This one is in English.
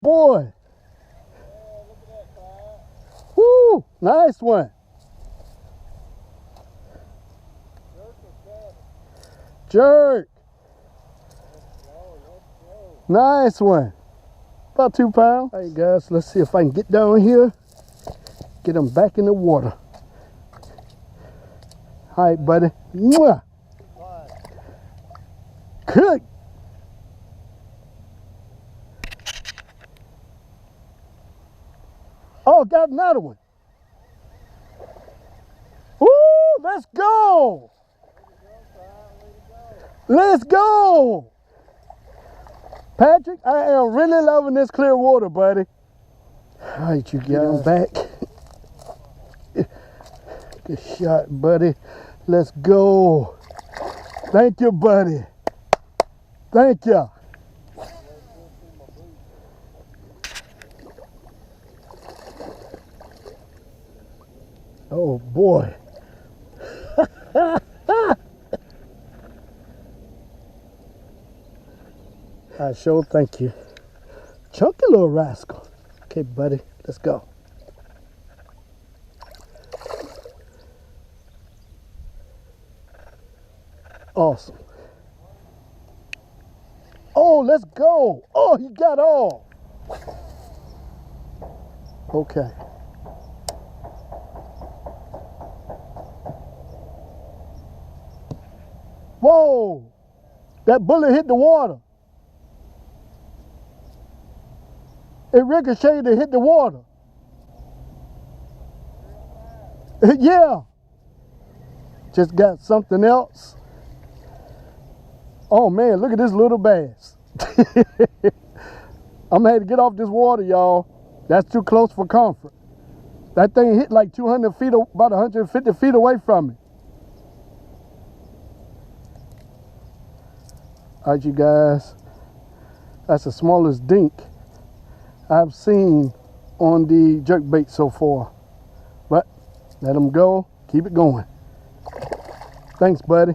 boy. Woo, nice one. Jerk. Nice one. About 2 pounds. All right, guys, let's see if I can get down here. Get him back in the water. All right, buddy. Mwah. Good. Oh, got another one. Woo, let's go. Let's go. Patrick, I am really loving this clear water, buddy. All right, you get him back. Good shot, buddy. Let's go. Thank you, buddy. Thank you. Oh, boy. I sure thank you. Chunky little rascal. Okay, buddy, let's go. Awesome. Oh, let's go. Oh, he got all. Okay. Whoa, that bullet hit the water. It ricocheted and hit the water. Yeah. Just got something else. Oh man, look at this little bass. I'm gonna have to get off this water, y'all. That's too close for comfort. That thing hit like 200 feet, about 150 feet away from me. All right, you guys. That's the smallest dink I've seen on the jerkbait so far. But let them go. Keep it going. Thanks, buddy.